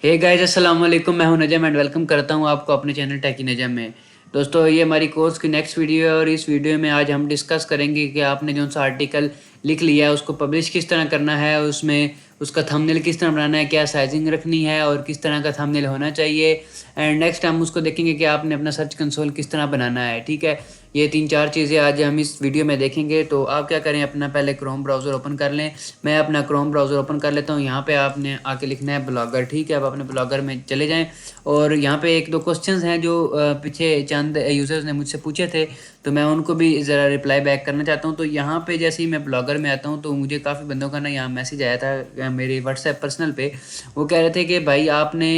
Hey guys, अस्सलाम वालेकुम। मैं हूं नजम एंड वेलकम करता हूं आपको अपने चैनल टेकी नजम में। दोस्तों, ये हमारी कोर्स की नेक्स्ट वीडियो है और इस वीडियो में आज हम डिस्कस करेंगे कि आपने जो सा आर्टिकल लिख लिया है उसको पब्लिश किस तरह करना है, उसमें उसका थंबनेल किस तरह बनाना है, क्या साइजिंग रखनी है और किस तरह का थंबनेल होना चाहिए। एंड नेक्स्ट हम उसको देखेंगे कि आपने अपना सर्च कंसोल किस तरह बनाना है। ठीक है, ये 3-4 चीज़ें आज हम इस वीडियो में देखेंगे। तो आप क्या करें, अपना पहले क्रोम ब्राउज़र ओपन कर लें। मैं अपना क्रोम ब्राउज़र ओपन कर लेता हूँ। यहाँ पे आपने आके लिखना है ब्लॉगर। ठीक है, आप अपने ब्लॉगर में चले जाएं और यहाँ पे 1-2 क्वेश्चंस हैं जो पीछे चंद यूज़र्स ने मुझसे पूछे थे, तो मैं उनको भी ज़रा रिप्लाई बैक करना चाहता हूँ। तो यहाँ पे जैसे ही मैं ब्लॉगर में आता हूँ तो मुझे काफ़ी बंदों का ना यहाँ मैसेज आया था मेरे व्हाट्सएप पर्सनल पे। वो कह रहे थे कि भाई आपने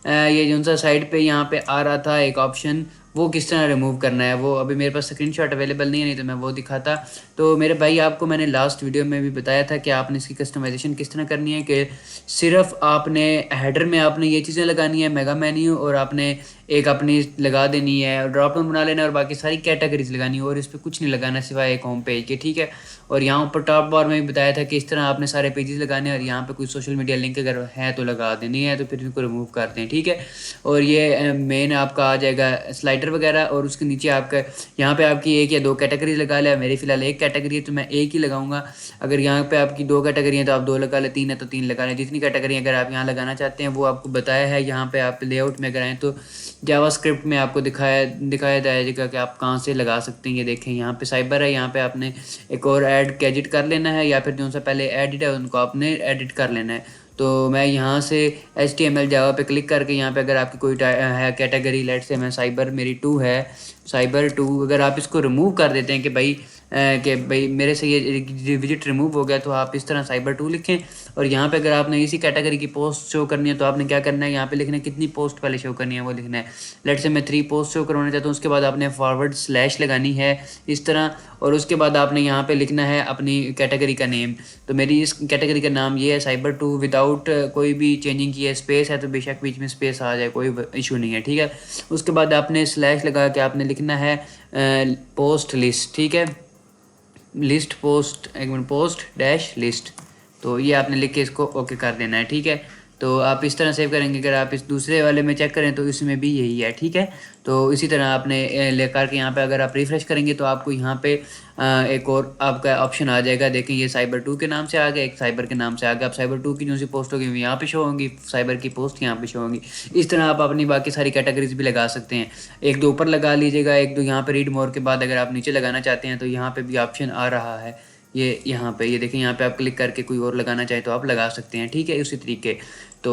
ये जो सा साइड पे यहाँ पे आ रहा था एक ऑप्शन, वो किस तरह रिमूव करना है। वो अभी मेरे पास स्क्रीनशॉट अवेलेबल नहीं है, नहीं तो मैं वो दिखाता। तो मेरे भाई, आपको मैंने लास्ट वीडियो में भी बताया था कि आपने इसकी कस्टमाइजेशन किस तरह करनी है, कि सिर्फ आपने हेडर में आपने ये चीज़ें लगानी है, मेगा मेन्यू, और आपने एक अपनी लगा देनी है और ड्रॉप डाउन बना लेना है और बाकी सारी कैटेगरीज लगानी है और इस पर कुछ नहीं लगाना सिवाय एक होम पेज के। ठीक है, और यहाँ ऊपर टॉप बार में भी बताया था कि इस तरह आपने सारे पेजेस लगाने हैं और यहाँ पे कोई सोशल मीडिया लिंक अगर है तो लगा देनी है, तो फिर इनको रिमूव कर दें। ठीक है, और ये मेन आपका आ जाएगा स्लाइडर वगैरह, और उसके नीचे आपका यहाँ पे आपकी 1 या 2 कैटेगरीज लगा लिया। मेरी फ़िलहाल 1 कैटेगरी है तो मैं 1 ही लगाऊंगा। अगर यहाँ पे आपकी 2 कैटेगरी हैं तो आप 2 लगा लें, 3 है तो 3 लगा लें। जितनी कैटेगरी अगर आप यहाँ लगाना चाहते हैं वो आपको बताया है। यहाँ पे आप लेआउट में अगर आएँ तो जावास्क्रिप्ट में आपको दिखाया जाएगा कि आप कहाँ से लगा सकते हैं। ये देखें, यहाँ पे साइबर है, यहाँ पे आपने एक और ऐड कैजिट कर लेना है, या फिर जो सा पहले एडिट है उनको आपने एडिट कर लेना है। तो मैं यहाँ से HTML जावा पे क्लिक करके यहाँ पे अगर आपकी कोई है कैटेगरी, लेट से मैं साइबर, मेरी 2 है, साइबर 2, अगर आप इसको रिमूव कर देते हैं कि भाई मेरे से ये विजिट रिमूव हो गया, तो आप इस तरह साइबर 2 लिखें। और यहाँ पे अगर आपने इसी कैटेगरी की पोस्ट शो करनी है तो आपने क्या करना है, यहाँ पे लिखना है कितनी पोस्ट पहले शो करनी है वो लिखना है। लेट से मैं 3 पोस्ट शो करवाना चाहता हूँ। उसके बाद आपने फॉरवर्ड स्लैश लगानी है इस तरह, और उसके बाद आपने यहाँ पे लिखना है अपनी कैटेगरी का नेम। तो मेरी इस कैटेगरी का नाम ये है, साइबर 2, विदाउट कोई भी चेंजिंग की है। स्पेस है तो बेशक बीच में स्पेस आ जाए, कोई इशू नहीं है। ठीक है, उसके बाद आपने स्लैश लगा के आपने लिखना है पोस्ट लिस्ट। ठीक है, लिस्ट पोस्ट, एक मिनट, पोस्ट डैश लिस्ट। तो ये आपने लिख के इसको ओके कर देना है। ठीक है, तो आप इस तरह सेव करेंगे। अगर आप इस दूसरे वाले में चेक करें तो इसमें भी यही है। ठीक है, तो इसी तरह आपने लेकर के यहाँ पे अगर आप रिफ़्रेश करेंगे तो आपको यहाँ पे एक और आपका ऑप्शन आ जाएगा। देखें, ये साइबर 2 के नाम से आ गया, एक साइबर के नाम से आ गया। आप साइबर 2 की जो सी पोस्ट होगी यहाँ पे शो होंगी, साइबर की पोस्ट यहाँ पे शो होंगी। इस तरह आप अपनी बाकी सारी कैटेगरीज भी लगा सकते हैं। 1-2 ऊपर लगा लीजिएगा, 1-2 यहाँ पे रीड मोर के बाद अगर आप नीचे लगाना चाहते हैं तो यहाँ पे भी ऑप्शन आ रहा है। ये यहाँ पे, ये देखें, यहाँ पे आप क्लिक करके कोई और लगाना चाहे तो आप लगा सकते हैं। ठीक है, उसी तरीके। तो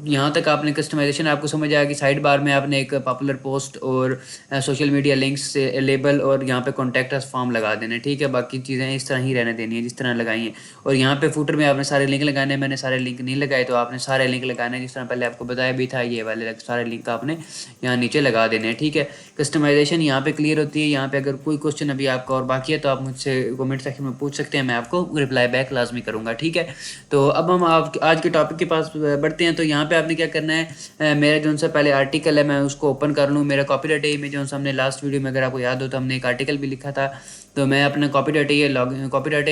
यहाँ तक आपने कस्टमाइजेशन आपको समझ आया कि साइड बार में आपने एक पॉपुलर पोस्ट और सोशल मीडिया लिंक्स से लेबल और यहाँ पे कॉन्टैक्ट अस फॉर्म लगा देना है। ठीक है, बाकी चीज़ें इस तरह ही रहने देनी है जिस तरह लगाई हैं। और यहाँ पे फुटर में आपने सारे लिंक लगाने हैं। मैंने सारे लिंक नहीं लगाए, तो आपने सारे लिंक लगाने हैं जिस तरह पहले आपको बताया भी था। ये वाले सारे लिंक आपने यहाँ नीचे लगा देने हैं। ठीक है, कस्टमाइजेशन यहाँ पे क्लियर होती है। यहाँ पे अगर कोई क्वेश्चन अभी आपका और बाकी है तो आप मुझसे कमेंट सेक्शन में पूछ सकते हैं, मैं आपको रिप्लाई बैक लाजमी करूँगा। ठीक है, तो अब हम आज के टॉपिक के पास बढ़ते हैं। तो यहाँ पे आपने क्या करना है, मेरा जो सा पहले आर्टिकल है मैं उसको ओपन कर लूँ। मेरा कॉपीराइट है में जो सा हमने लास्ट वीडियो में, अगर आपको याद हो तो हमने एक आर्टिकल भी लिखा था। तो मैं अपना कॉपीराइट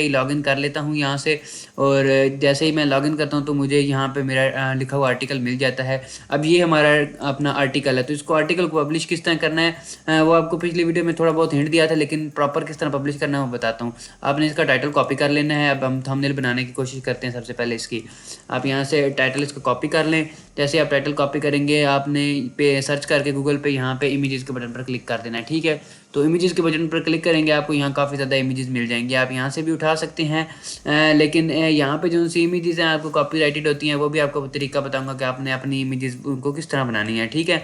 लॉगिन कर लेता हूँ यहाँ से। और जैसे ही मैं लॉगिन करता हूँ तो मुझे यहाँ पे मेरा लिखा हुआ आर्टिकल मिल जाता है। अब ये हमारा अपना आर्टिकल है। तो इसको आर्टिकल को पब्लिश किस तरह करना है वो आपको पिछली वीडियो में थोड़ा बहुत हिंट दिया था, लेकिन प्रॉपर किस तरह पब्लिश करना है वो बताता हूँ। आपने इसका टाइटल कॉपी कर लेना है। अब हम थंबनेल बनाने की कोशिश करते हैं। सबसे पहले इसकी आप यहाँ से टाइटल इसको कॉपी कर लें। जैसे आप टाइटल कॉपी करेंगे आपने पे सर्च करके गूगल पे यहाँ पे इमेजेस के बटन पर क्लिक कर देना है। ठीक है, तो इमेजेस के बटन पर क्लिक करेंगे आपको यहाँ काफ़ी ज़्यादा इमेजेस मिल जाएंगे। आप यहाँ से भी उठा सकते हैं, लेकिन यहाँ पे जो सी इमेजेस हैं आपको कॉपीराइटेड होती हैं, वो भी आपको तरीका बताऊंगा कि आपने अपनी इमेजेस उनको किस तरह बनानी है। ठीक है,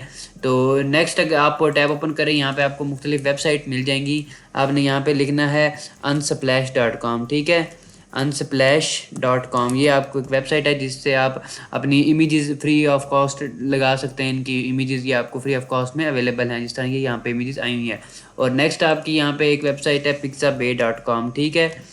तो नेक्स्ट अगर आप टैब ओपन करें, यहाँ पे आपको मुख्तलिफ वेबसाइट मिल जाएंगी। आपने यहाँ पे लिखना है unsplash.com। ठीक है, unsplash.com, ये आपको एक वेबसाइट है जिससे आप अपनी इमेजेस फ्री ऑफ कॉस्ट लगा सकते हैं। इनकी इमेजेस ये आपको फ्री ऑफ कॉस्ट में अवेलेबल हैं, जिस तरह ये यहाँ पे इमेजेस आई हुई हैं। और नेक्स्ट आपकी यहाँ पे एक वेबसाइट है pixabay.com। ठीक है,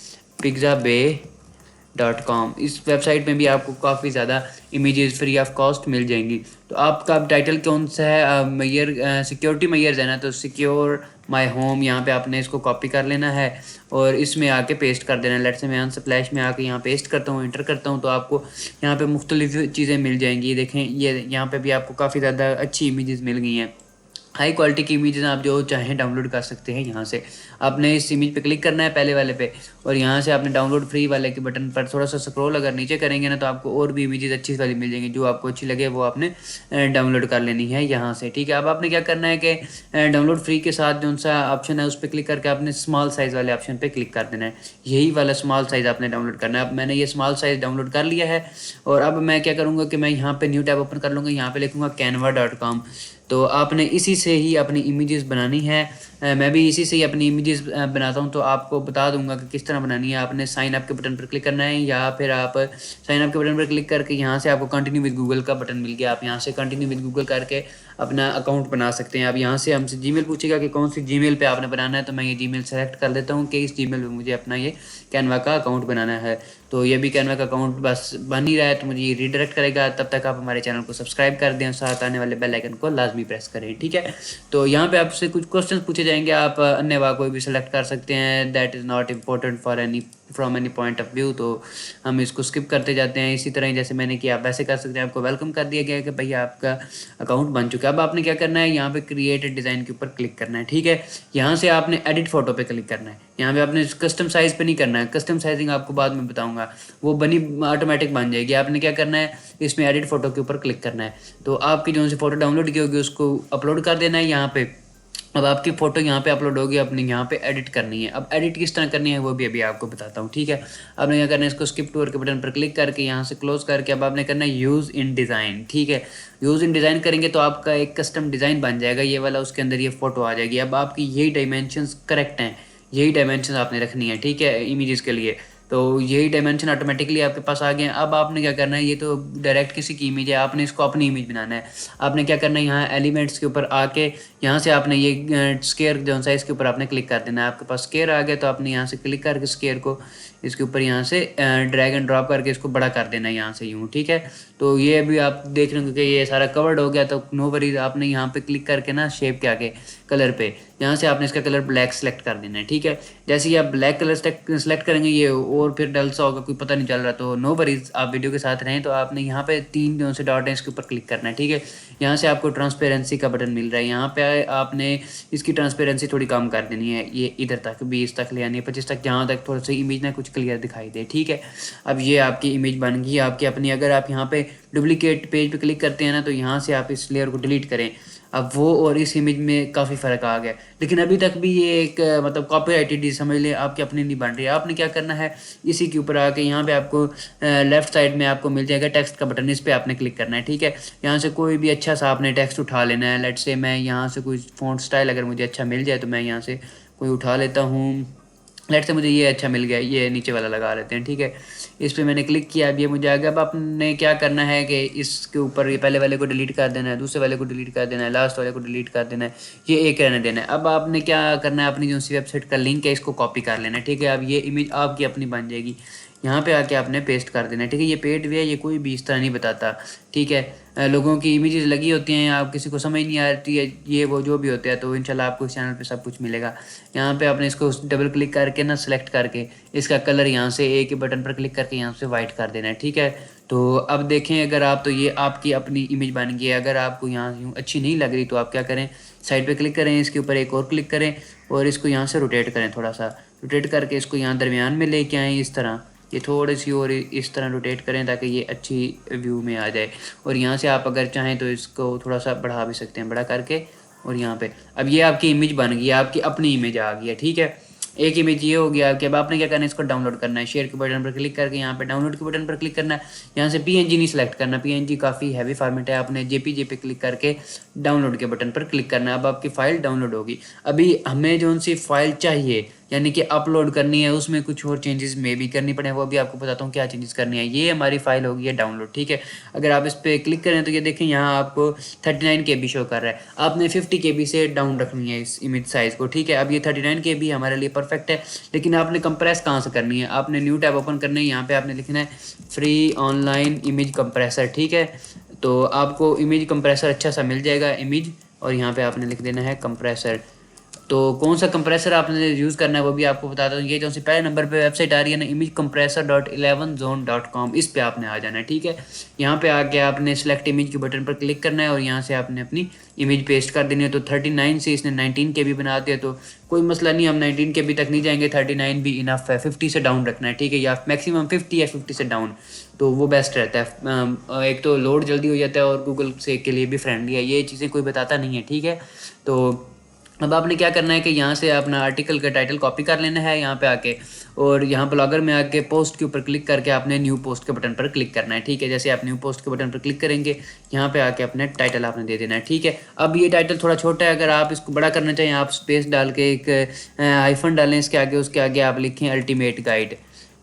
pixabay.com, इस वेबसाइट में भी आपको काफ़ी ज़्यादा इमेजेस फ्री ऑफ कॉस्ट मिल जाएंगी। तो आपका अब टाइटल कौन सा है, मैयर सिक्योरिटी मैयर्स है ना, तो सिक्योर माय होम, यहाँ पे आपने इसको कॉपी कर लेना है और इसमें आके पेस्ट कर देना है। लेट्स से मैं अनस्प्लैश में आके यहाँ पेस्ट करता हूँ, इंटर करता हूँ, तो आपको यहाँ पे मुख्तलिफ चीज़ें मिल जाएंगी। देखें ये यहाँ पे भी आपको काफ़ी ज़्यादा अच्छी इमेजेस मिल गई हैं, हाई क्वालिटी की इमेजेस आप जो चाहें डाउनलोड कर सकते हैं। यहाँ से आपने इस इमेज पे क्लिक करना है पहले वाले पे, और यहाँ से आपने डाउनलोड फ्री वाले के बटन पर थोड़ा सा स्क्रॉल अगर नीचे करेंगे ना, तो आपको और भी इमेजेस अच्छी वाली मिल जाएंगी। जो आपको अच्छी लगे वो आपने डाउनलोड कर लेनी है यहाँ से, ठीक है। अब आपने क्या करना है कि डाउनलोड फ्री के साथ जो सा ऑप्शन है उस पर क्लिक करके आपने स्मॉल साइज़ वाले ऑप्शन पर क्लिक कर देना है। यही वाला स्मॉल साइज़ आपने डाउनलोड करना है। अब मैंने ये स्मॉल साइज़ डाउनलोड कर लिया है, और अब मैं क्या करूँगा कि मैं यहाँ पे न्यू टैब ओपन कर लूँगा, यहाँ पे लिखूँगा canva.com। तो आपने इसी से ही अपनी इमेजेस बनानी है। मैं भी इसी से ही अपनी इमेजेस बनाता हूँ, तो आपको बता दूंगा कि किस तरह बनानी है। आपने साइन अप के बटन पर क्लिक करना है, या फिर आप साइन अप के बटन पर क्लिक करके यहाँ से आपको कंटिन्यू विद गूगल का बटन मिल गया। आप यहाँ से कंटिन्यू विद गूगल करके अपना अकाउंट बना सकते हैं। अब यहाँ से हमसे जीमेल पूछेगा कि कौन सी जीमेल पे आपने बनाना है, तो मैं ये जीमेल सेलेक्ट कर लेता हूँ कि इस जीमेल पे मुझे अपना ये कैनवा का अकाउंट बनाना है। तो ये भी कैनवा का अकाउंट बस बन ही रहा है, तो मुझे ये रीडायरेक्ट करेगा। तब तक आप हमारे चैनल को सब्सक्राइब कर दें और साथ आने वाले बेल आइकन को लाजमी प्रेस करें, ठीक है। तो यहाँ पे आपसे कुछ क्वेश्चन पूछे जाएंगे, आप अन्य कोई भी सिलेक्ट कर सकते हैं। That is not important for any from any point of view, तो हम इसको स्किप करते जाते हैं। इसी तरह ही जैसे मैंने किया आप वैसे कर सकते हैं। आपको वेलकम कर दिया गया है कि भैया आपका अकाउंट बन चुका है। अब आपने क्या करना है, यहाँ पे क्रिएट डिज़ाइन के ऊपर क्लिक करना है, ठीक है। यहाँ से आपने एडिट फोटो पे क्लिक करना है। यहाँ पे आपने कस्टम साइज़ पे नहीं करना है, कस्टम साइजिंग आपको बाद में बताऊंगा, वो बनी ऑटोमेटिक बन जाएगी। आपने क्या करना है, इसमें एडिट फोटो के ऊपर क्लिक करना है। तो आपकी जो सी फोटो डाउनलोड की होगी उसको अपलोड कर देना है यहाँ पे। अब आपकी फ़ोटो यहाँ पे अपलोड होगी, अपने यहाँ पे एडिट करनी है। अब एडिट किस तरह करनी है वो भी अभी आपको बताता हूँ, ठीक है। आपने क्या करना है, इसको स्किप टूर के बटन पर क्लिक करके यहाँ से क्लोज करके अब आपने करना है यूज़ इन डिज़ाइन, ठीक है। यूज़ इन डिज़ाइन करेंगे तो आपका एक कस्टम डिज़ाइन बन जाएगा ये वाला, उसके अंदर ये फ़ोटो आ जाएगी। अब आपकी यही डायमेंशंस करेक्ट हैं, यही डायमेंशन आपने रखनी है, ठीक है, इमेजेस के लिए। तो यही डायमेंशन ऑटोमेटिकली आपके पास आ गए हैं। अब आपने क्या करना है, ये तो डायरेक्ट किसी की इमेज है, आपने इसको अपनी इमेज बनाना है। आपने क्या करना है, यहाँ एलिमेंट्स के ऊपर आके यहाँ से आपने ये स्केयर जो सा इसके ऊपर आपने क्लिक कर देना है। आपके पास स्केयर आ गया, तो आपने यहाँ से क्लिक करके स्केयर को इसके ऊपर यहाँ से ड्रैग एंड ड्रॉप करके इसको बड़ा कर देना है यहाँ से यूँ, ठीक है। तो ये अभी आप देख रहे हो कि ये सारा कवर्ड हो गया, तो नो वरीज। आपने यहाँ पे क्लिक करके ना शेप के आगे कलर पे यहाँ से आपने इसका कलर ब्लैक सेलेक्ट कर देना है, ठीक है। जैसे ही आप ब्लैक कलर सेलेक्ट करेंगे ये और फिर डल सा होगा, कोई पता नहीं चल रहा, तो नो वरीज, आप वीडियो के साथ रहें। तो आपने यहाँ पे 3 जो से डॉट है इसके ऊपर क्लिक करना है, ठीक है। यहाँ से आपको ट्रांसपेरेंसी का बटन मिल रहा है, यहाँ पे आपने इसकी ट्रांसपेरेंसी थोड़ी कम कर देनी है, ये इधर तक 20 तक ले आनी है, 25 तक, जहाँ तक थोड़ा सा इमेज ना कुछ क्लियर दिखाई दे, ठीक है। अब ये आपकी इमेज बन गई आपकी अपनी। अगर आप यहाँ पे डुप्लीकेट पेज पे क्लिक करते हैं ना, तो यहाँ से आप इस लेयर को डिलीट करें। अब वो और इस इमेज में काफ़ी फ़र्क आ गया, लेकिन अभी तक भी ये एक मतलब कॉपीराइटेड समझ लें, आपकी अपनी नहीं बन रही है। आपने क्या करना है, इसी के ऊपर आके यहाँ पे आपको लेफ्ट साइड में आपको मिल जाएगा टेक्स्ट का बटन, इस पर आपने क्लिक करना है, ठीक है। यहाँ से कोई भी अच्छा सा आपने टेक्स्ट उठा लेना है। लेट्स से मैं यहाँ से कोई फ़ॉन्ट स्टाइल अगर मुझे अच्छा मिल जाए तो मैं यहाँ से कोई उठा लेता हूँ। लेट से मुझे ये अच्छा मिल गया, ये नीचे वाला लगा लेते हैं, ठीक है। इस पर मैंने क्लिक किया, अब ये मुझे आ गया। अब आपने क्या करना है कि इसके ऊपर ये पहले वाले को डिलीट कर देना है, दूसरे वाले को डिलीट कर देना है, लास्ट वाले को डिलीट कर देना है, ये एक रहने देना है। अब आपने क्या करना है, अपनी जो सी वेबसाइट का लिंक है इसको कॉपी कर लेना है, ठीक है। अब ये इमेज आपकी अपनी बन जाएगी, यहाँ पे आके आपने पेस्ट कर देना है, ठीक है। ये पेड भी है, ये कोई भी इस तरह नहीं बताता, ठीक है। लोगों की इमेजेस लगी होती हैं, आप किसी को समझ नहीं आती है, ये वो जो भी होता है, तो इंशाल्लाह आपको इस चैनल पे सब कुछ मिलेगा। यहाँ पे आपने इसको डबल क्लिक करके ना सेलेक्ट करके इसका कलर यहाँ से एक ही बटन पर क्लिक करके यहाँ से वाइट कर देना है, ठीक है। तो अब देखें, अगर आप, तो ये आपकी अपनी इमेज बन गई है। अगर आपको यहाँ यूँ अच्छी नहीं लग रही तो आप क्या करें, साइड पे क्लिक करें, इसके ऊपर एक और क्लिक करें और इसको यहाँ से रोटेट करें, थोड़ा सा रोटेट करके इसको यहाँ दरमियान में लेके आएँ इस तरह, ये थोड़ी सी और इस तरह रोटेट करें ताकि ये अच्छी व्यू में आ जाए। और यहाँ से आप अगर चाहें तो इसको थोड़ा सा बढ़ा भी सकते हैं, बड़ा करके। और यहाँ पे अब ये आपकी इमेज बन गई है, आपकी अपनी इमेज आ गई है, ठीक है। एक इमेज ये हो गया कि अब आपने क्या करना है, इसको डाउनलोड करना है। शेयर के बटन पर क्लिक करके यहाँ पे डाउनलोड के बटन पर क्लिक करना है। यहाँ से पीएनजी नहीं सेलेक्ट करना, पीएनजी काफ़ी हैवी फॉर्मेट है, आपने जेपीजी पे क्लिक करके डाउनलोड के बटन पर क्लिक करना है। अब आपकी फ़ाइल डाउनलोड होगी। अभी हमें जो सी फाइल चाहिए यानी कि अपलोड करनी है, उसमें कुछ और चेंजेस में भी करनी पड़े, वो भी आपको बताता हूँ क्या चेंजेस करनी है। ये हमारी फाइल होगी है डाउनलोड, ठीक है। अगर आप इस पर क्लिक करें तो ये देखें यहाँ आपको 39 KB शो कर रहा है। आपने 50 KB से डाउन रखनी है इस इमेज साइज़ को, ठीक है। अब ये 39 KB हमारे लिए परफेक्ट है, लेकिन आपने कंप्रेस कहाँ से करनी है, आपने न्यू टैब ओपन करना है, यहाँ पे आपने लिखना है फ्री ऑनलाइन इमेज कंप्रेसर, ठीक है। तो आपको इमेज कंप्रेसर अच्छा सा मिल जाएगा इमेज, और यहाँ पे आपने लिख देना है कंप्रेसर। तो कौन सा कंप्रेसर आपने यूज़ करना है वो भी आपको बताता हूँ। ये जो सी पहले नंबर पे वेबसाइट आ रही है ना, imagecompressor.11zone.com, इस पे आपने आ जाना है, ठीक है। यहाँ पे आके आपने सेलेक्ट इमेज के बटन पर क्लिक करना है और यहाँ से आपने अपनी इमेज पेस्ट कर देनी है। तो 39 से इसने 19 के बी बना दिया, तो कोई मसला नहीं, हम 19 के बी तक नहीं जाएंगे, 39 भी इनफ है। 50 से डाउन रखना है, ठीक है, या मैक्सिमम 50 या 50 से डाउन, तो वो बेस्ट रहता है। एक तो लोड जल्दी हो जाता है और गूगल से के लिए भी फ्रेंडली है, ये चीज़ें कोई बताता नहीं है, ठीक है। तो अब आपने क्या करना है कि यहाँ से अपना आर्टिकल का टाइटल कॉपी कर लेना है यहाँ पे आके, और यहाँ ब्लॉगर में आके पोस्ट के ऊपर क्लिक करके आपने न्यू पोस्ट के बटन पर क्लिक करना है, ठीक है। जैसे आप न्यू पोस्ट के बटन पर क्लिक करेंगे, यहाँ पे आके अपने टाइटल आपने दे देना है, ठीक है। अब ये टाइटल थोड़ा छोटा है, अगर आप इसको बड़ा करना चाहें आप स्पेस डाल के एक हाइफन डालें इसके आगे, उसके आगे आप लिखें अल्टीमेट गाइड।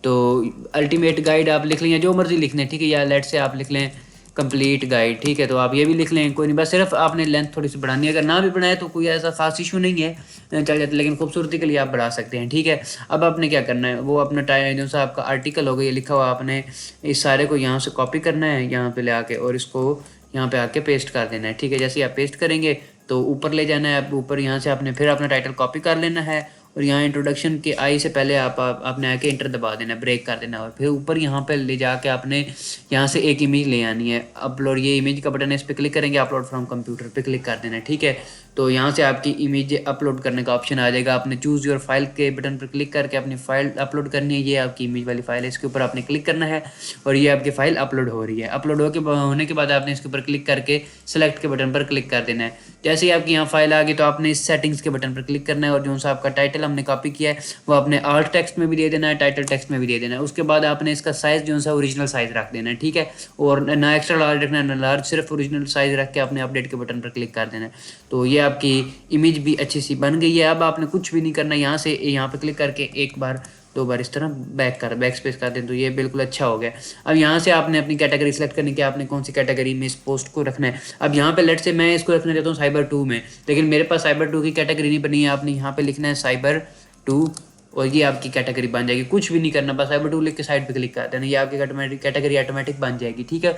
तो अल्टीमेट गाइड आप लिख लें, जो मर्जी लिख लें, ठीक है, या लेट से आप लिख लें कंप्लीट गाइड, ठीक है। तो आप ये भी लिख लें, कोई नहीं, बस सिर्फ आपने लेंथ थोड़ी सी बढ़ानी है। अगर ना भी बढ़ाए तो कोई ऐसा खास इशू नहीं है, चल जाता है, लेकिन खूबसूरती के लिए आप बढ़ा सकते हैं, ठीक है। अब आपने क्या करना है, वो अपना जो सा आपका आर्टिकल होगा ये लिखा हुआ, आपने इस सारे को यहाँ से कॉपी करना है यहाँ पे ले आके, और इसको यहाँ पे आके पेस्ट कर देना है, ठीक है। जैसे आप पेस्ट करेंगे तो ऊपर ले जाना है, आप ऊपर यहाँ से आपने फिर अपना टाइटल कॉपी कर लेना है, और यहाँ इंट्रोडक्शन के आई से पहले आपने आके इंटर दबा देना, ब्रेक कर देना, और फिर ऊपर यहाँ पे ले जाके आपने यहाँ से एक इमेज ले आनी है, अपलोड, ये इमेज का बटन है, इस पर क्लिक करेंगे, अपलोड फ्रॉम कंप्यूटर पे क्लिक कर देना है, ठीक है। तो यहाँ से आपकी इमेज अपलोड करने का ऑप्शन आ जाएगा, आपने चूज़ योर फाइल के बटन पर क्लिक करके अपनी फाइल अपलोड करनी है। ये आपकी इमेज वाली फाइल है, इसके ऊपर आपने क्लिक करना है और ये आपकी फाइल अपलोड हो रही है। अपलोड होने के बाद आपने इसके ऊपर क्लिक करके सेलेक्ट के बटन पर क्लिक कर देना है। जैसे ही आपकी यहाँ फाइल आ गई तो आपने इस सेटिंग्स के बटन पर क्लिक करना है, और जो सा आपका टाइटल हमने कॉपी किया है वो आपने आल्ट टेक्स्ट में भी दे देना है, टाइटल टेक्स्ट में भी दे देना है। उसके बाद आपने इसका साइज़ जो सा ओरिजिनल साइज़ रख देना है, ठीक है, और ना एक्स्ट्रा लार्ज रखना है ना लार्ज, सिर्फ ओरिजिनल साइज़ रख के आपने अपडेट के बटन पर क्लिक कर देना है। तो ये आपकी इमेज भी अच्छी सी बन गई है। अब आपने कुछ भी नहीं करना, यहाँ से यहाँ पे क्लिक करके एक बार दो बार इस तरह बैक स्पेस कर दें तो ये बिल्कुल अच्छा हो गया। अब यहाँ से आपने अपनी कैटेगरी सेलेक्ट करनी कि आपने कौन सी कैटेगरी में इस पोस्ट को रखना है। अब यहाँ पे लेट से मैं इसको रखना चाहता हूँ साइबर 2 में, लेकिन मेरे पास साइबर 2 की कैटेगरी नहीं बनी है। आपने यहाँ पे लिखना है साइबर 2 और ये आपकी कैटेगरी बन जाएगी। कुछ भी नहीं करना, बस साइबर 2 लिख के साइड पे क्लिक कर देना, ये आपकी कैटेगरी ऑटोमेटिक बन जाएगी, ठीक है।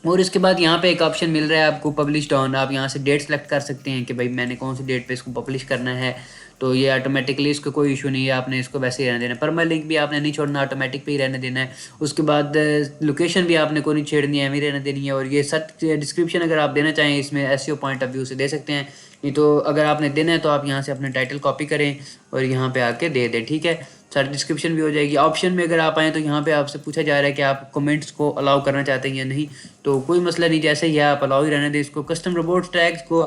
और इसके बाद यहाँ पे एक ऑप्शन मिल रहा है आपको पब्लिश ऑन, आप यहाँ से डेट सेलेक्ट कर सकते हैं कि भाई मैंने कौन सी डेट पे इसको पब्लिश करना है। तो ये ऑटोमेटिकली, इसका कोई इशू नहीं है, आपने इसको वैसे ही रहने देना। परमानेंट लिंक भी आपने नहीं छोड़ना, ऑटोमेटिक पे ही रहने देना है। उसके बाद लोकेशन भी आपने कोई नहीं छेड़नी है, एवं रहने देनी है। और ये सर्च डिस्क्रिप्शन अगर आप देना चाहें इसमें एसईओ पॉइंट ऑफ व्यू से दे सकते हैं, नहीं तो अगर आपने देना है तो आप यहाँ से अपने टाइटल कॉपी करें और यहाँ पे आके दे दें, ठीक है। सारी डिस्क्रिप्शन भी हो जाएगी। ऑप्शन में अगर आप आएँ तो यहाँ पे आपसे पूछा जा रहा है कि आप कमेंट्स को अलाउ करना चाहते हैं या नहीं, तो कोई मसला नहीं, जैसे ही आप अलाउ ही रहने दें। इसको कस्टम रोबोट टैग्स को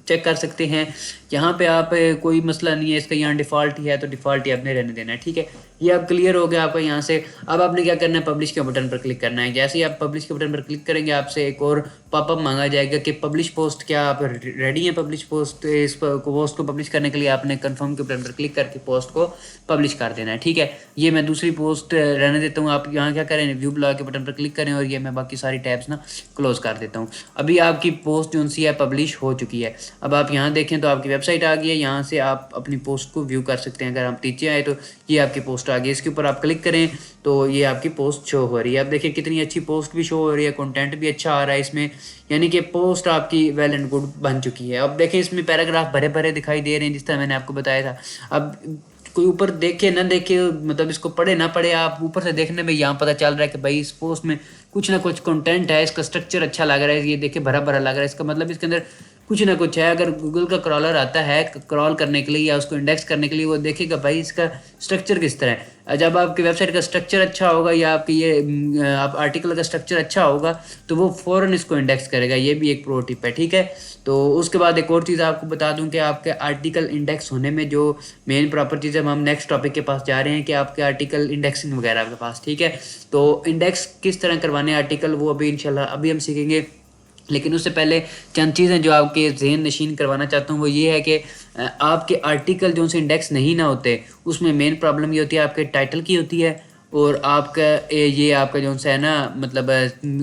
चेक कर सकते हैं, यहाँ पे आप कोई मसला नहीं है, इसका यहाँ डिफ़ॉल्ट ही है तो डिफ़ॉल्ट ही आपने रहने देना है, ठीक है। ये अब क्लियर हो गया आपका यहाँ से। अब आपने क्या करना है, पब्लिश के बटन पर क्लिक करना है। जैसे ही आप पब्लिश के बटन पर क्लिक करेंगे आपसे एक और पॉपअप मांगा जाएगा कि पब्लिश पोस्ट, क्या आप रेडी हैं पब्लिश पोस्ट। इस पोस्ट को पब्लिश करने के लिए आपने कन्फर्म के बटन पर क्लिक करके पोस्ट को पब्लिश कर देना है, ठीक है। ये मैं दूसरी पोस्ट रहने देता हूँ। आप यहाँ क्या करें, व्यू ब्लॉग के बटन पर क्लिक करें और ये मैं बाकी सारी टैब्स ना क्लोज कर देता हूँ। अभी आपकी पोस्ट जो सी है पब्लिश हो चुकी है। अब आप यहाँ देखें तो आपकी वेबसाइट आ गई है, यहाँ से आप अपनी पोस्ट को व्यू कर सकते हैं। अगर आप नीचे आए तो ये आपकी पोस्ट आ गई, इसके ऊपर आप क्लिक करें तो ये आपकी पोस्ट शो हो रही है। अब देखिए कितनी अच्छी पोस्ट भी शो हो रही है, कंटेंट भी अच्छा आ रहा है इसमें, यानी कि पोस्ट आपकी वेल एंड गुड बन चुकी है। अब देखें इसमें पैराग्राफ भरे भरे दिखाई दे रहे हैं, जिस तरह मैंने आपको बताया था। अब कोई ऊपर देखे ना देखे, मतलब इसको पढ़े ना पढ़े, आप ऊपर से देखने में यहाँ पता चल रहा है कि भाई इस पोस्ट में कुछ ना कुछ कंटेंट है, इसका स्ट्रक्चर अच्छा लग रहा है, ये देखे भरा भरा लग रहा है, इसका मतलब इसके अंदर कुछ ना कुछ है। अगर गूगल का क्रॉलर आता है क्रॉल करने के लिए या उसको इंडेक्स करने के लिए, वो देखेगा भाई इसका स्ट्रक्चर किस तरह है। जब आपकी वेबसाइट का स्ट्रक्चर अच्छा होगा या आपकी ये आप आर्टिकल का स्ट्रक्चर अच्छा होगा तो वो फ़ौरन इसको इंडेक्स करेगा। ये भी एक प्रो टिप है, ठीक है। तो उसके बाद एक और चीज़ आपको बता दूं कि आपके आर्टिकल इंडेक्स होने में जो मेन प्रॉपर चीज़ है, हम नेक्स्ट टॉपिक के पास जा रहे हैं कि आपके आर्टिकल इंडेक्सिंग वगैरह आपके पास, ठीक है। तो इंडेक्स किस तरह करवाने आर्टिकल, वो अभी इंशाल्लाह अभी हम सीखेंगे। लेकिन उससे पहले चंद चीज़ें जो आपके ज़हन नशीन करवाना चाहता हूँ वो ये है कि आपके आर्टिकल जो से इंडेक्स नहीं ना होते, उसमें मेन प्रॉब्लम ये होती है आपके टाइटल की होती है और आपका ये आपका जो सा है ना मतलब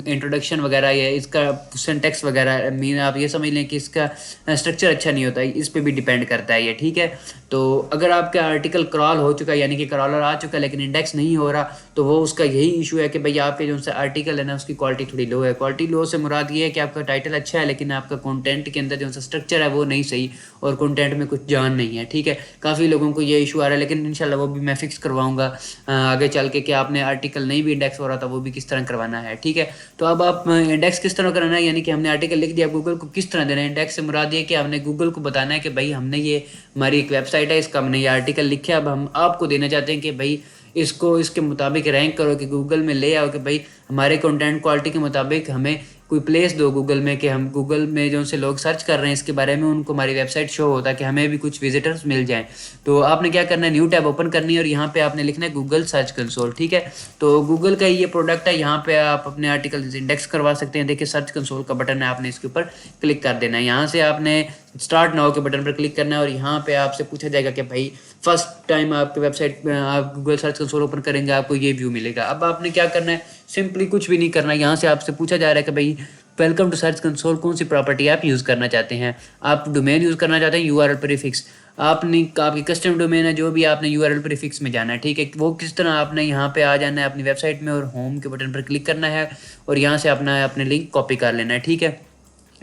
इंट्रोडक्शन वगैरह या इसका सिंटेक्स वगैरह मीन आप ये समझ लें कि इसका स्ट्रक्चर अच्छा नहीं होता है, इस पे भी डिपेंड करता है ये, ठीक है। तो अगर आपका आर्टिकल क्रॉल हो चुका है यानी कि क्रॉलर आ चुका है लेकिन इंडेक्स नहीं हो रहा, तो वो उसका यही इशू है कि भाई आपके जो सा आर्टिकल है ना उसकी क्वालिटी थोड़ी लो है। क्वालिटी लो से मुराद ये है कि आपका टाइटल अच्छा है लेकिन आपका कंटेंट के अंदर जो सा स्ट्रक्चर है वो नहीं सही और कंटेंट में कुछ जान नहीं है, ठीक है। काफ़ी लोगों को ये इशू आ रहा है लेकिन इंशाल्लाह वो भी मैं फिक्स करवाऊंगा आगे चल के कि आपने आर्टिकल नहीं भी इंडेक्स हो रहा था वो भी किस तरह करवाना है, ठीक है। तो अब आप इंडेक्स किस तरह कराना है यानी कि हमने आर्टिकल लिख दिया, गूगल को किस तरह देना है। इंडेक्स से मुराद ये कि हमने गूगल को बताना है कि भाई हमने ये हमारी एक वेबसाइट है, इसका हमने ये आर्टिकल लिखा है, अब हम आपको देना चाहते हैं कि भाई इसको इसके मुताबिक रैंक करो, कि गूगल में ले आओ कि भाई हमारे कंटेंट क्वालिटी के मुताबिक हमें कोई प्लेस दो गूगल में, कि हम गूगल में जो से लोग सर्च कर रहे हैं इसके बारे में उनको हमारी वेबसाइट शो होता है कि हमें भी कुछ विजिटर्स मिल जाएं। तो आपने क्या करना है, न्यू टैब ओपन करनी है और यहाँ पे आपने लिखना है गूगल सर्च कंसोल, ठीक है। तो गूगल का ये प्रोडक्ट है, यहाँ पे आप अपने आर्टिकल इंडेक्स करवा सकते हैं। देखिए सर्च कंसोल का बटन है, आपने इसके ऊपर क्लिक कर देना है। यहाँ से आपने स्टार्ट नाउ के बटन पर क्लिक करना है और यहाँ पे आपसे पूछा जाएगा कि भाई फर्स्ट टाइम आपके वेबसाइट आप गूगल सर्च कंसोल ओपन करेंगे आपको ये व्यू मिलेगा। अब आपने क्या करना है, सिंपली कुछ भी नहीं करना है। यहाँ से आपसे पूछा जा रहा है कि भाई वेलकम टू सर्च कंसोल, कौन सी प्रॉपर्टी आप यूज़ करना चाहते हैं। आप डोमेन यूज़ करना चाहते हैं, यूआरएल प्रीफिक्स आपने आपकी कस्टम डोमेन है जो भी आपने यूआरएल प्रीफिक्स में जाना है, ठीक है। वो किस तरह आपने यहाँ पे आ जाना है अपनी वेबसाइट में और होम के बटन पर क्लिक करना है और यहाँ से अपने लिंक कॉपी कर लेना है, ठीक है।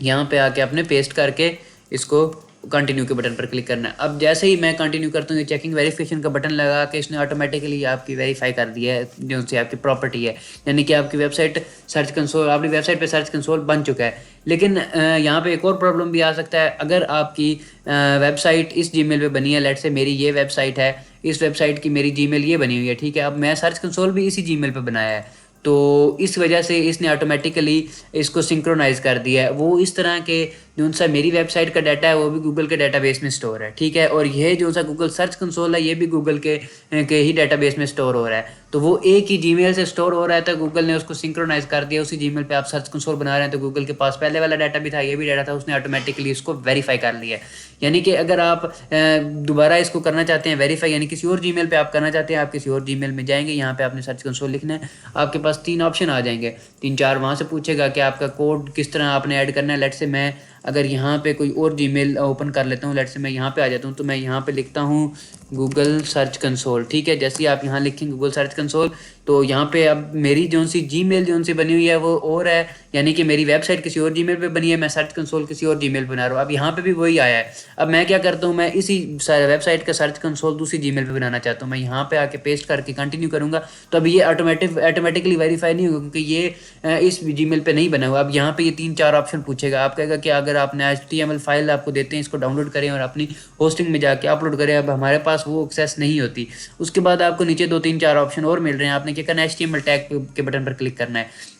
यहाँ पे आके आपने पेस्ट करके इसको कंटिन्यू के बटन पर क्लिक करना है। अब जैसे ही मैं कंटिन्यू करता हूँ चेकिंग वेरिफिकेशन का बटन लगा के इसने ऑटोमेटिकली आपकी वेरीफाई कर दिया है जो से आपकी प्रॉपर्टी है, यानी कि आपकी वेबसाइट सर्च कंसोल, आपकी वेबसाइट पे सर्च कंसोल बन चुका है। लेकिन यहाँ पे एक और प्रॉब्लम भी आ सकता है। अगर आपकी वेबसाइट इस जीमेल पे बनी है, लेट से मेरी ये वेबसाइट है, इस वेबसाइट की मेरी जीमेल ये बनी हुई है, ठीक है। अब मैं सर्च कंसोल भी इसी जीमेल पे बनाया है, तो इस वजह से इसने ऑटोमेटिकली इसको सिंक्रोनाइज़ कर दिया है। वो इस तरह के जो सा मेरी वेबसाइट का डाटा है वो भी गूगल के डाटाबेस में स्टोर है, ठीक है। और ये जो सा गूगल सर्च कंसोल है ये भी गूगल के ही डाटाबेस में स्टोर हो रहा है। तो वो एक ही जीमेल से स्टोर हो रहा है, तो गूगल ने उसको सिंक्रोनाइज कर दिया। उसी जीमेल पे आप सर्च कंसोल बना रहे हैं तो गूगल के पास पहले वाला डाटा भी था, ये भी डाटा था, उसने ऑटोमेटिकली इसको वेरीफाई कर लिया। यानी कि अगर आप दोबारा इसको करना चाहते हैं वेरीफाई, यानी किसी और जीमेल पे आप करना चाहते हैं, आप किसी और जीमेल में जाएंगे, यहाँ पे आपने सर्च कंसोल लिखना है, आपके पास 3 ऑप्शन आ जाएंगे, 3-4 वहाँ से पूछेगा कि आपका कोड किस तरह आपने ऐड करना है। लेट से मैं अगर यहाँ पे कोई और जीमेल ओपन कर लेता हूँ, लेट से मैं यहाँ पे आ जाता हूँ, तो मैं यहाँ पे लिखता हूँ गूगल सर्च कंसोल, ठीक है। जैसे ही आप यहाँ लिखेंगे गूगल सर्च कंसोल, तो यहाँ पे अब मेरी जो सी जीमेल जो सी बनी हुई है वो और है, यानी कि मेरी वेबसाइट किसी और जीमेल पे बनी है, मैं सर्च कंसोल किसी और जीमेल पे बना रहा हूँ। अब यहाँ पे भी वही आया है। अब मैं क्या करता हूँ, मैं इसी वेबसाइट का सर्च कंसोल दूसरी जीमेल पे बनाना चाहता हूँ, मैं यहाँ पे आके पेस्ट करके कंटिन्यू करूँगा, तो अब ये ऑटोमेटिकली वेरीफाई नहीं होगा क्योंकि ये इस जीमेल पे नहीं बना हुआ। अब यहाँ पे ये 3-4 ऑप्शन पूछेगा, आप कहेगा कि अगर आपने HTML फाइल आपको देते हैं इसको डाउनलोड करें और अपनी होस्टिंग में जाके अपलोड करें, अब हमारे पास वो एक्सेस नहीं होती। उसके बाद आपको नीचे 2-3-4 ऑप्शन और मिल रहे हैं, आपने क्या करना है, HTML टैग के बटन पर क्लिक करना है।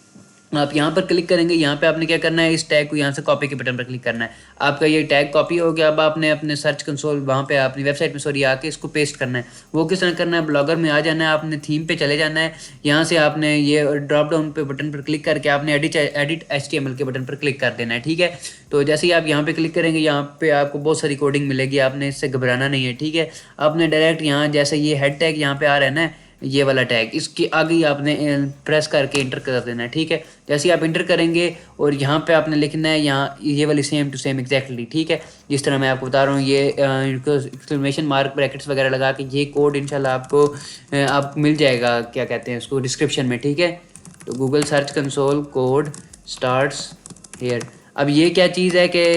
आप यहाँ पर क्लिक करेंगे, यहाँ पे आपने क्या करना है, इस टैग को यहाँ से कॉपी के बटन पर क्लिक करना है। आपका ये टैग कॉपी हो गया। अब आपने अपने सर्च कंसोल वहाँ पे अपनी वेबसाइट में सॉरी आके इसको पेस्ट करना है। वो किस तरह करना है, ब्लॉगर में आ जाना है, आपने थीम पे चले जाना है, यहाँ से आपने ये ड्रॉप डाउन पे बटन पर क्लिक करके आपने एडिट HTML के बटन पर क्लिक कर देना है, ठीक है। तो जैसे ही आप यहाँ पे क्लिक करेंगे, यहाँ पे आपको बहुत सारी कोडिंग मिलेगी, आपने इससे घबराना नहीं है, ठीक है। आपने डायरेक्ट यहाँ जैसे ये हेड टैग यहाँ पे आ रहा है ना, ये वाला टैग, इसके आगे ही आपने प्रेस करके इंटर कर देना है, ठीक है। जैसे ही आप इंटर करेंगे और यहाँ पे आपने लिखना है यहाँ ये वाली सेम टू सेम एग्जैक्टली, ठीक है। जिस तरह मैं आपको बता रहा हूँ, ये एक्सक्लेमेशन मार्क ब्रैकेट्स वगैरह लगा के ये कोड इंशाल्लाह आपको आप मिल जाएगा, क्या कहते हैं उसको, डिस्क्रिप्शन में, ठीक है। तो Google search console code starts here. अब ये क्या चीज़ है कि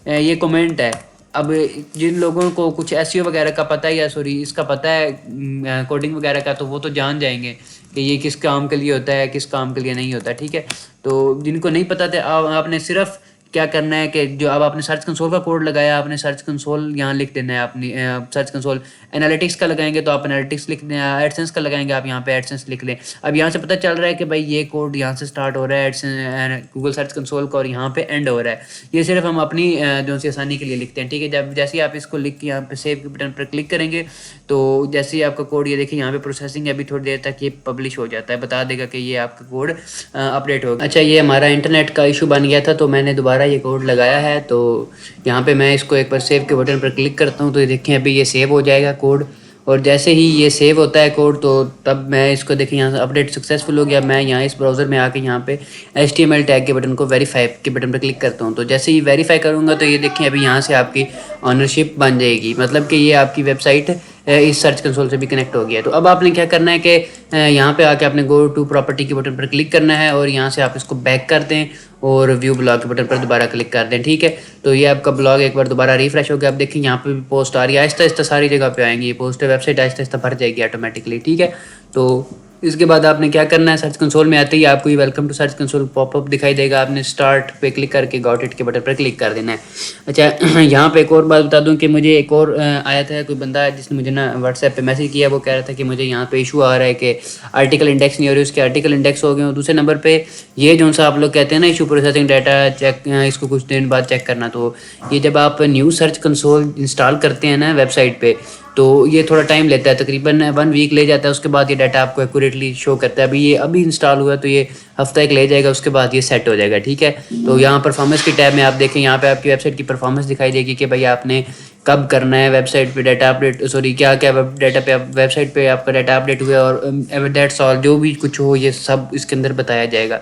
ये कमेंट है। अब जिन लोगों को कुछ SEO वगैरह का पता है, या सॉरी इसका पता है कोडिंग वगैरह का, तो वो तो जान जाएंगे कि ये किस काम के लिए होता है, किस काम के लिए नहीं होता, ठीक है। तो जिनको नहीं पता था, आपने सिर्फ क्या करना है कि जो अब आपने सर्च कंसोल का कोड लगाया, आपने सर्च कंसोल यहाँ लिख देना है अपनी सर्च कंसोल। एनालिटिक्स का लगाएंगे तो आप एनालिटिक्स लिख दें, एडसेंस का लगाएंगे आप यहाँ पे एडसेंस लिख लें। अब यहाँ से पता चल रहा है कि भाई ये कोड यहाँ से स्टार्ट हो रहा है एडसेंस गूगल सर्च कंसोल का और यहाँ पे एंड हो रहा है। ये सिर्फ हम अपनी जो सी आसानी के लिए लिखते हैं, ठीक है। जब जैसे ही आप इसको लिख के यहाँ पे सेव के बटन पर क्लिक करेंगे, तो जैसे ही आपका कोड ये देखिए यहाँ पे प्रोसेसिंग है, अभी थोड़ी देर तक ये पब्लिश हो जाता है, बता देगा कि ये आपका कोड अपडेट हो गया। अच्छा, ये हमारा इंटरनेट का इशू बन गया था, तो मैंने दोबारा ये कोड लगाया है। तो यहाँ पे मैं इसको एक बार सेव के बटन पर क्लिक करता हूँ, तो ये देखें अभी ये सेव हो जाएगा कोड। और जैसे ही ये सेव होता है कोड तो तब मैं इसको देखिए यहाँ से अपडेट सक्सेसफुल हो गया। मैं यहाँ इस ब्राउज़र में आके यहाँ पे HTML टैग के बटन को वेरीफाई के बटन पर क्लिक करता हूँ। तो जैसे ही वेरीफाई करूँगा तो ये देखिए अभी यहाँ से आपकी ऑनरशिप बन जाएगी, मतलब कि ये आपकी वेबसाइट इस सर्च कंसोल से भी कनेक्ट हो गया। तो अब आपने क्या करना है कि यहाँ पे आके आपने गो टू प्रॉपर्टी के बटन पर क्लिक करना है और यहाँ से आप इसको बैक कर दें और व्यू ब्लॉग के बटन पर दोबारा क्लिक कर दें। ठीक है, तो ये आपका ब्लॉग एक बार दोबारा रिफ्रेश हो गया। आप देखिए यहाँ पे भी पोस्ट आ रही है, आहिस्ता आहिस्ता सारी जगह पे आएंगी ये पोस्ट, वेबसाइट आहिस्ता आहिस्ता भर जाएगी ऑटोमेटिकली। ठीक है, तो इसके बाद आपने क्या करना है, सर्च कंसोल में आते ही आपको ये welcome to search console popup दिखाई देगा। आपने स्टार्ट पे क्लिक करके गॉट इट के बटन पर क्लिक कर देना है। अच्छा यहाँ पे एक और बात बता दूं कि मुझे एक और आया था, कोई बंदा जिसने मुझे ना व्हाट्सएप पे मैसेज किया, वो कह रहा था कि मुझे यहाँ पे इशू आ रहा है कि आर्टिकल इंडेक्स नहीं हो रही, उसके आर्टिकल इंडेक्स हो गए। और दूसरे नंबर पे ये जो सा आप लोग कहते हैं ना इशू प्रोसेसिंग डाटा चेक, इसको कुछ दिन बाद चेक करना। तो ये जब आप न्यू सर्च कंसोल इंस्टॉल करते हैं ना वेबसाइट पे, तो ये थोड़ा टाइम लेता है, तकरीबन 1 वीक ले जाता है। उसके बाद ये डाटा आपको एक्यूरेटली शो करता है। अभी इंस्टॉल हुआ तो ये हफ्ता एक ले जाएगा, उसके बाद ये सेट हो जाएगा। ठीक है, तो यहाँ परफॉर्मेंस की टैब में आप देखें, यहाँ पे आपकी वेबसाइट की परफॉर्मेंस दिखाई देगी कि भाई आपने कब करना है वेबसाइट पे डाटा अपडेट, सॉरी क्या क्या डाटा पे वेबसाइट पे आपका डाटा अपडेट हुआ और दैट्स ऑल, जो भी कुछ हो ये सब इसके अंदर बताया जाएगा।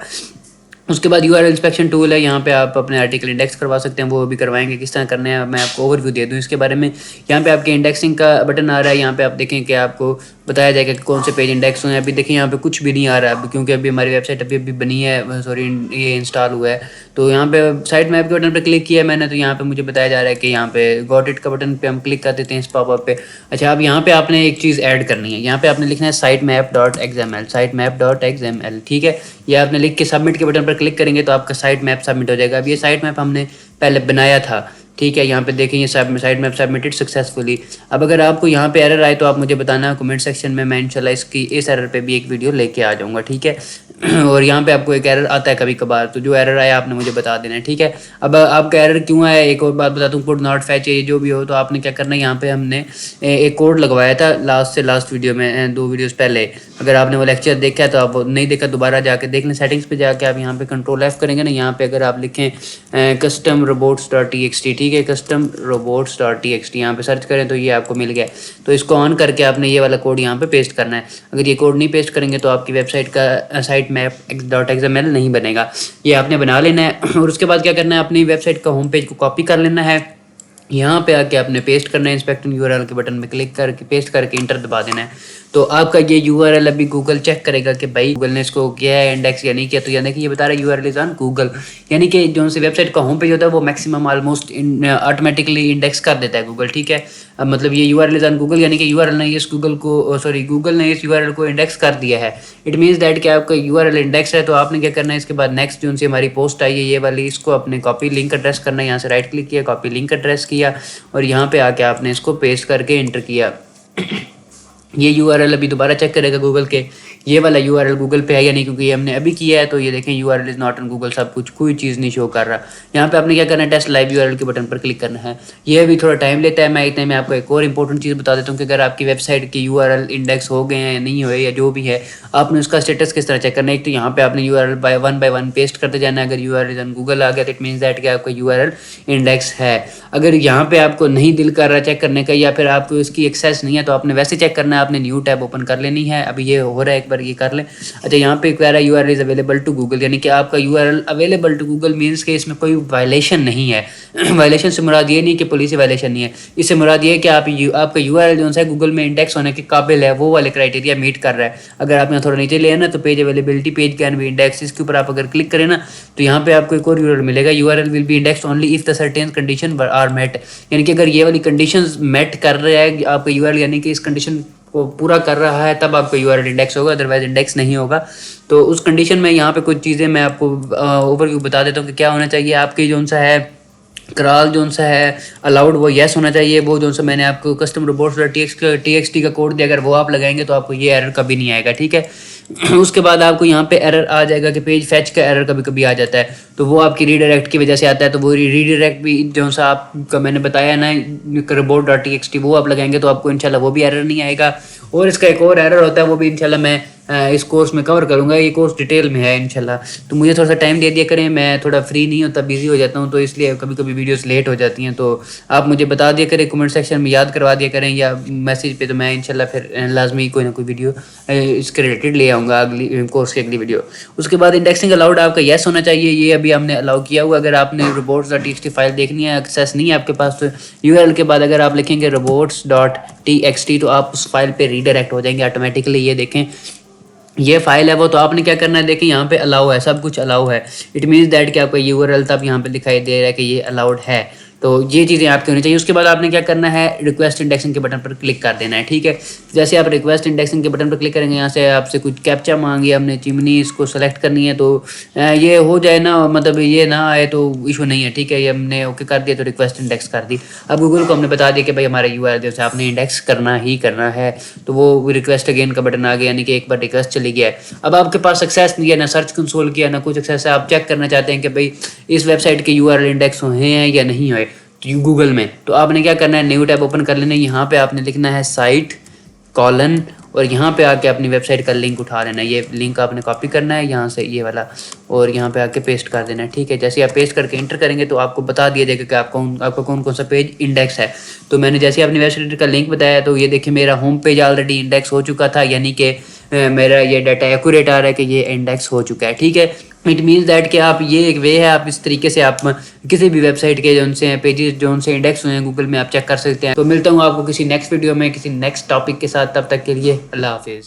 उसके बाद URL इंस्पेक्शन टूल है, यहाँ पे आप अपने आर्टिकल इंडेक्स करवा सकते हैं, वो भी करवाएंगे। किस तरह करना है मैं आपको ओवरव्यू दे दूँ इसके बारे में। यहाँ पे आपके इंडेक्सिंग का बटन आ रहा है, यहाँ पे आप देखें कि आपको बताया जाएगा कि कौन से पेज इंडेक्स हुए हैं। अभी देखिए यहाँ पे कुछ भी नहीं आ रहा है क्योंकि अभी हमारी वेबसाइट अभी बनी है, सॉरी ये इंस्टॉल हुआ है। तो यहाँ पे साइट मैप के बटन पे क्लिक किया मैंने, तो यहाँ पे मुझे बताया जा रहा है कि यहाँ पे गॉट इट का बटन पे हम क्लिक कर देते हैं इस पॉपअप पे। अच्छा, अब यहाँ पे आपने एक चीज़ ऐड करनी है, यहाँ पे आपने लिखना है sitemap.xml, sitemap.xml। ठीक है, ये आपने लिख के सबमिट के बटन पर क्लिक करेंगे तो आपका साइट मैप सबमिट हो जाएगा। अब ये साइट मैप हमने पहले बनाया था। ठीक है, यहाँ पे देखें ये साइट मैप सबमिटेड सक्सेसफुली। अब अगर आपको यहाँ पे एरर आए तो आप मुझे बताना कमेंट सेक्शन में, मैं इंशाल्लाह इस एरर पे भी एक वीडियो लेके आ जाऊँगा। ठीक है, और यहाँ पे आपको एक एरर आता है कभी कभार, तो जो एरर आया आपने मुझे बता देना है। ठीक है, अब आपका एरर क्यों आया एक और बात बता दूँ, कोड नॉट फैच है जो भी हो, तो आपने क्या करना है, यहाँ पे हमने एक कोड लगवाया था लास्ट वीडियो में, 2 वीडियोज़ पहले। अगर आपने वो लेक्चर देखा है तो आप नहीं देखा दोबारा जाके देख लें। सेटिंग्स पे जाके आप यहाँ पे कंट्रोल F करेंगे ना, यहाँ पे अगर आप लिखें custom robots.txt, ठीक है, custom robots.txt यहाँ पे सर्च करें तो ये आपको मिल गया। तो इसको ऑन करके आपने ये वाला कोड यहाँ पे पेस्ट करना है। अगर ये कोड नहीं पेस्ट करेंगे तो आपकी वेबसाइट का साइट map.xml नहीं बनेगा, ये आपने बना लेना है। और उसके बाद क्या करना है, अपनी वेबसाइट का होम पेज को कॉपी कर लेना है, यहाँ पे आके आपने पेस्ट करना है, इंस्पेक्टिंग URL के बटन में क्लिक करके पेस्ट करके इंटर दबा देना है। तो आपका ये URL अभी गूगल चेक करेगा कि भाई गूगल ने इसको किया है इंडेक्स या नहीं किया। तो यानी कि ये बता रहा है URL इज ऑन गूगल, यानी कि जो से वेबसाइट का होम पेज होता है वो मैक्सिमम ऑलमोस्ट ऑटोमेटिकली इंडेक्स कर देता है गूगल। ठीक है, अब मतलब ये URL इज ऑन गूगल यानी कि URL ने इस गूगल ने इस URL को इंडेक्स कर दिया है। इट मीन्स दैट कि आपका URL इंडेक्स है। तो आपने क्या करना है, इसके बाद नेक्स्ट जो सी हमारी पोस्ट आई है ये वाली, इसको अपने कॉपी लिंक एड्रेस करना है। यहाँ से राइट क्लिक किया, कॉपी लिंक एड्रेस किया और यहाँ पे आके आपने इसको पेस्ट करके इंटर किया। ये URL अभी दोबारा चेक करेगा गूगल के ये वाला URL गूगल पे है या नहीं, क्योंकि ये हमने अभी किया है। तो ये देखें URL is not on Google, सब कुछ कोई चीज़ नहीं शो कर रहा। यहाँ पे आपने क्या करना है, टेस्ट लाइव URL के बटन पर क्लिक करना है। ये भी थोड़ा टाइम लेता है। मैं इतने में आपको एक और इंपॉर्टेंट चीज़ बता देता हूँ कि अगर आपकी वेबसाइट के URL इंडेक्स हो गए हैं या नहीं हुए या जो भी है, आपने उसका स्टेटस किस तरह चेक करना है। एक तो यहाँ पे आपने URL बाय वन पेस्ट करते जाना है। अगर URL इज़ ऑन गूगल आ गया तो इट मीन्स दैट कि आपका URL इंडेक्स है। अगर यहाँ पे आपको नहीं दिल कर रहा चेक करने का या फिर आपको इसकी एक्सेस नहीं है तो आपने वैसे चेक करना है, आपने न्यू टैब ओपन कर लेनी है। अभी ये हो रहा है, एक बार ये कर लें। अच्छा, यहाँ पे कह रहा है URL is available to Google, यानी कि आपका URL available to Google means कि इसमें कोई वायलेशन नहीं है। वायलेशन से मुराद ये नहीं कि पुलिस वायलेशन नहीं है, इससे मुराद ये है कि आपका URL जो है गूगल में इंडेक्स होने के काबिल है, वो वाले क्राइटेरिया मीट कर रहा है। अगर आप यहाँ थोड़ा नीचे ले ना तो page availability, page can be index, इसके ऊपर आप अगर क्लिक करें ना तो यहाँ पे आपको एक और URL मिलेगा, URL will be index only if the certain condition are met, यानी कि अगर ये वाली कंडीशंस मेट कर रहा है आपका URL, यानी कि इस कंडीशन को पूरा कर रहा है तब आपका URL इंडेक्स होगा, अदरवाइज इंडेक्स नहीं होगा। तो उस कंडीशन में यहाँ पे कुछ चीज़ें मैं आपको ओवरव्यू बता देता हूँ कि क्या होना चाहिए। आपकी जो सा है कराल जो सा है अलाउड वो येस होना चाहिए। वो जो सा मैंने आपको कस्टम robots.txt का कोड दिया, अगर वो आप लगाएंगे तो आपको ये एरर कभी नहीं आएगा। ठीक है, उसके बाद आपको यहाँ पे एरर आ जाएगा कि पेज फैच का एरर कभी कभी आ जाता है, तो वो आपकी रीडायरेक्ट की वजह से आता है। तो वो रीडायरेक्ट भी जो सा आपका मैंने बताया ना robot.txt वो आप लगाएंगे तो आपको इंशाल्लाह वो भी एरर नहीं आएगा। और इसका एक और एरर होता है, वो भी इंशाल्लाह मैं इस कोर्स में कवर करूँगा। ये कोर्स डिटेल में है इंशाल्लाह। तो मुझे थोड़ा सा टाइम दे दिया करें, मैं थोड़ा फ्री नहीं होता, बिजी हो जाता हूँ, तो इसलिए कभी कभी वीडियोस लेट हो जाती हैं। तो आप मुझे बता दिया करें, कमेंट सेक्शन में याद करवा दिया करें या मैसेज पे, तो मैं इंशाल्लाह फिर लाजमी कोई ना कोई वीडियो इसके रिलेटेड ले आऊँगा अगली कोर्स की अगली वीडियो। उसके बाद इंडेक्सिंग अलाउड आपका येस होना चाहिए, ये अभी हमने अलाउ किया हुआ। अगर आपने robots.txt फाइल देखनी है, एक्सेस नहीं है आपके पास, तो URL के बाद अगर आप लिखेंगे robots.txt तो आप उस फाइल पे रीडायरेक्ट हो जाएंगे ऑटोमेटिकली। ये देखें ये फाइल है वो, तो आपने क्या करना है, देखिए यहाँ पे अलाउ है, सब कुछ अलाउ है। इट मीन्स दैट कि आपका URL तब यहाँ पे दिखाई दे रहा है कि ये अलाउड है। तो ये चीज़ें आपकी होनी चाहिए। उसके बाद आपने क्या करना है, रिक्वेस्ट इंडेक्सिंग के बटन पर क्लिक कर देना है, ठीक है। जैसे आप रिक्वेस्ट इंडेक्सिंग के बटन पर क्लिक करेंगे, यहाँ से आपसे कुछ कैप्चा मांगी, हमने चिमनी इसको सेलेक्ट करनी है। तो ये हो जाए ना, मतलब ये ना आए तो इशू नहीं है, ठीक है। ये हमने ओके कर दिया तो रिक्वेस्ट इंडेक्स कर दी। अब गूगल को हमने बता दिया कि भाई हमारा URL से आपने इंडेक्स करना ही करना है, तो वो रिक्वेस्ट अगेन का बटन आ गया, यानी कि एक बार रिक्वेस्ट चली गया है। अब आपके पास सक्सेस नहीं है, ना सर्च कंसोल किया ना कुछ सक्सेस है, आप चेक करना चाहते हैं कि भाई इस वेबसाइट के URL इंडेक्स हुए हैं या नहीं हुए गूगल में, तो आपने क्या करना है, न्यू टैब ओपन कर लेना है। यहाँ पे आपने लिखना है साइट कॉलन, और यहाँ पे आके अपनी वेबसाइट का लिंक उठा लेना है। ये लिंक आपने कॉपी करना है यहाँ से, ये वाला, और यहाँ पे आके पेस्ट कर देना है, ठीक है। जैसे आप पेस्ट करके इंटर करेंगे तो आपको बता दिया जाएगा कि आपका कौन कौन सा पेज इंडेक्स है। तो मैंने जैसे अपनी वेबसाइट का लिंक बताया, तो ये देखिए मेरा होम पेज ऑलरेडी इंडेक्स हो चुका था, यानी कि मेरा ये डाटा एक्यूरेट आ रहा है कि ये इंडेक्स हो चुका है, ठीक है। इट मीन्स दैट कि आप, ये एक वे है, आप इस तरीके से आप किसी भी वेबसाइट के जो उनसे पेजेस जो उनसे इंडेक्स हुए हैं गूगल में, आप चेक कर सकते हैं। तो मिलता हूँ आपको किसी नेक्स्ट वीडियो में किसी नेक्स्ट टॉपिक के साथ, तब तक के लिए अल्लाह हाफिज़।